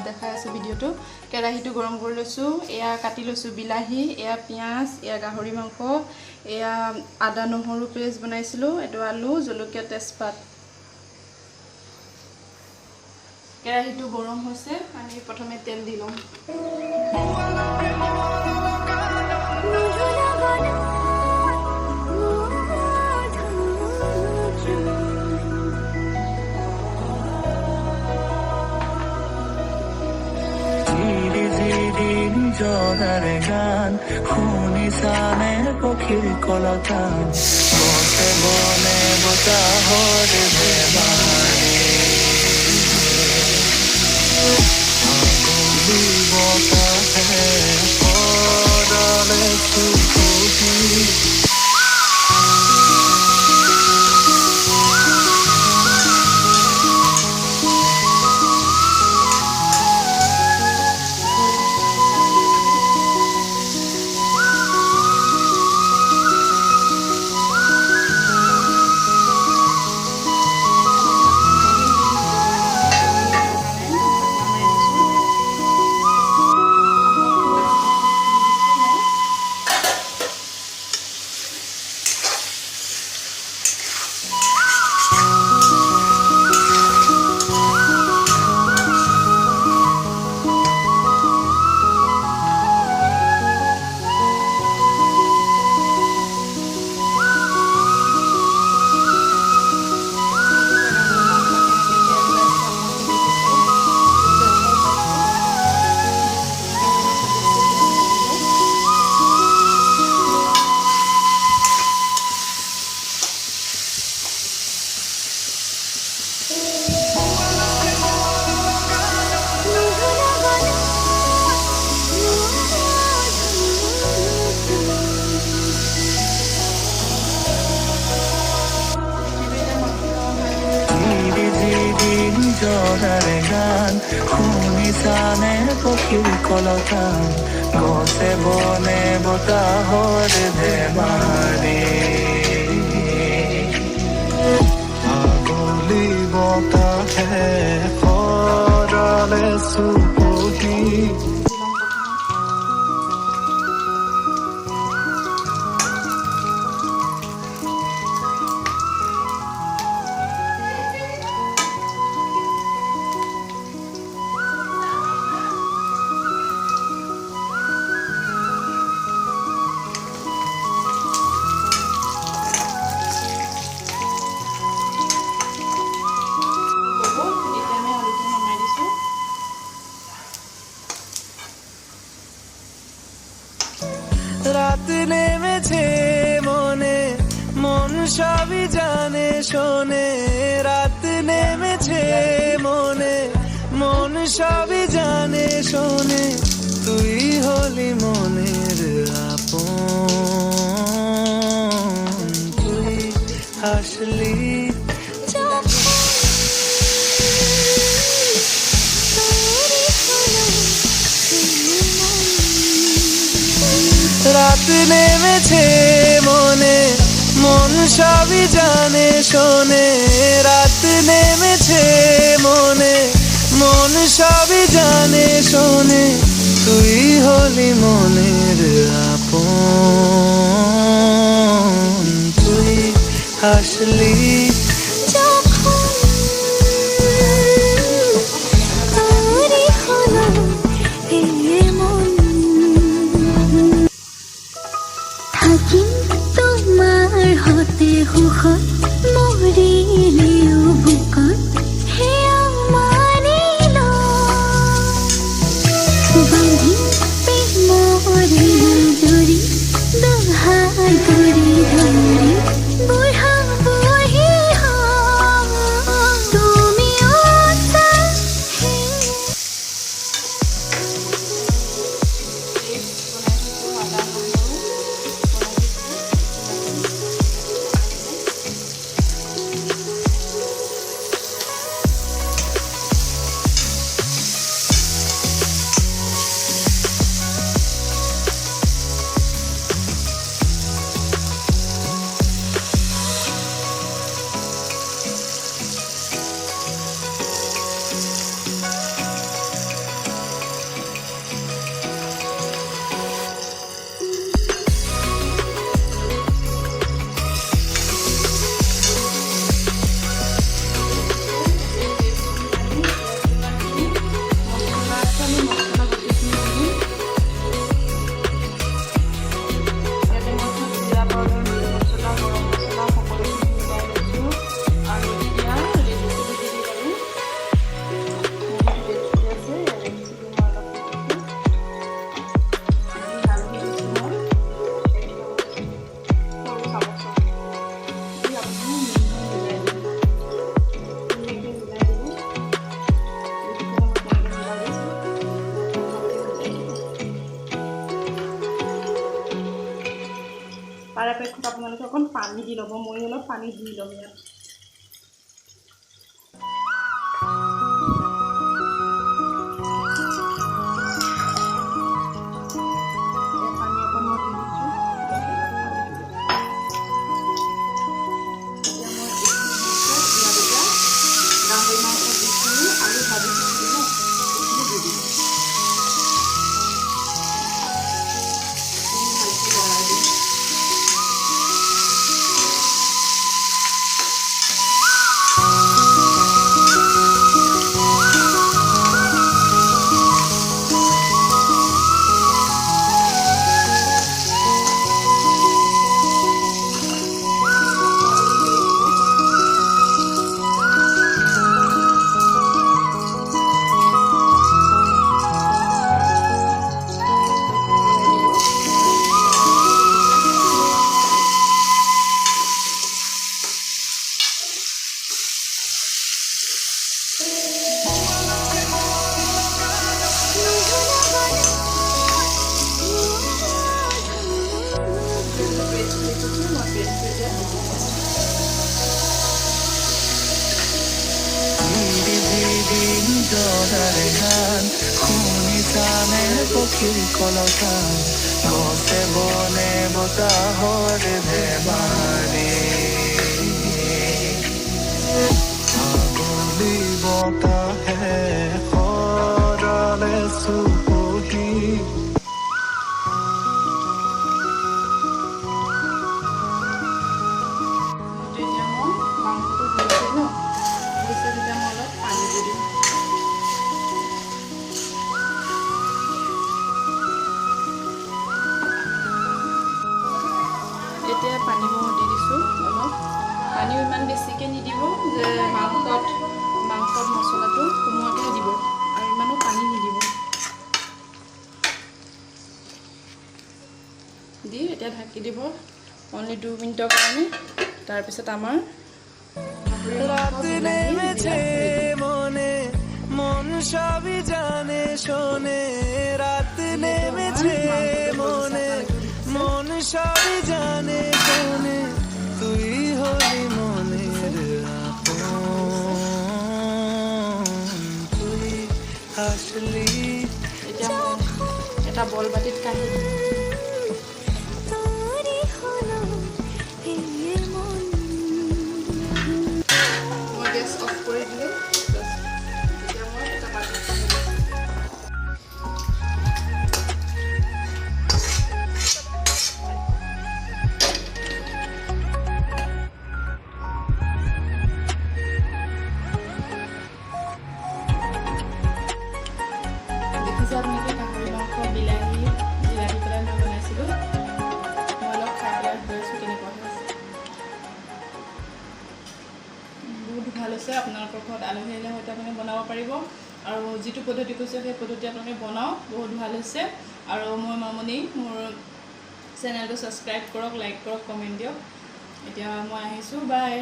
দেখাই আছো ভিডিওটো কেৰাহীটো গৰম কৰি লৈছো এয়া কাটি লৈছো বিলাহী এয়া পিয়াজ এয়া গাহৰি মাংস এয়া আদা নহৰু পেষ্ট বনাইছিলো এটো আলু জলকীয়া তেজপাত কেৰাহীটো গৰম হৈছে আমি প্ৰথমে তেল দি লম জগাৰে গান শুনিছানে পক্ষীৰ কলতান গছে বনে বতাহৰ বেমাৰে আগুলি বতাহে পৰলে চুকুহি জগাৰে গান শুনিছানে পক্ষীৰ কলতান গছে বনে বতাহৰ বেমাৰে আগুলি বতাহে পৰলে চুকুহি রাত নেমেছে মনে মন সবই জানে শোনে রাত নেমেছে মনে মন সবই জানে শোনে তুই হলি মনের আপন তুই হাসলি রাত নেমেছে মনে মন সবই জানে শোনে রাত নেমেছে মনে মন সবই জানে শোনে তুই হলি মনের আপন তুই হাসলি সুখত মৰিলেও বুকত সেয়া মানিল বান্ধি প্ৰেমৰে দৰি দোহাই ধৰি ধৰি বুঢ়া বুঢ়ী তুমি অকণ পানী দি ল'ব মই অলপ পানী দি ল'ম ইয়াত পক্ষীৰ কলতান গছে বনে বতাহৰ ধেমালি আবলি বতাহে সৰালে চুপহি এতিয়া পানী মই দি দিছোঁ অলপ পানীও ইমান বেছিকৈ নিদিব যে মাংসত মছলাটো সোমোৱাকৈ দিব আৰু ইমানো পানী নিদিব দি এতিয়া ঢাকি দিব অনলি 2 মিনিটৰ কাৰণে তাৰপিছত আমাৰ রাত নেমেছে মনে মন সবই জানে শোনে রাত নেমেছে মনে মন সবই জানে শোনে তুই হলি মনের আপন তুই আসলি এতিয়া এটা বল বাটিত কাঢ়ি গেছ অফ কৰি দিলে এতিয়া মই এটা বাটিত দেখিছে আপোনালোকে গাহৰি মাংস বিলাহী জিৰা দি পেলাই মই বনাইছিলোঁ মই অলপ খাই পেলাই গৈছোঁ কেনেকুৱা হৈছে বহুত ভাল হৈছে আপোনালোকৰ ঘৰত আলহী আহিলে হয়তো আপুনি বনাব পাৰিব আৰু যিটো পদ্ধতি কৈছে সেই পদ্ধতি আপোনালোকে বনাওক বহুত ভাল হৈছে আৰু মই মামনি মোৰ চেনেলটো ছাবস্ক্ৰাইব কৰক লাইক কৰক কমেণ্ট দিয়ক এতিয়া মই আহিছোঁ বাই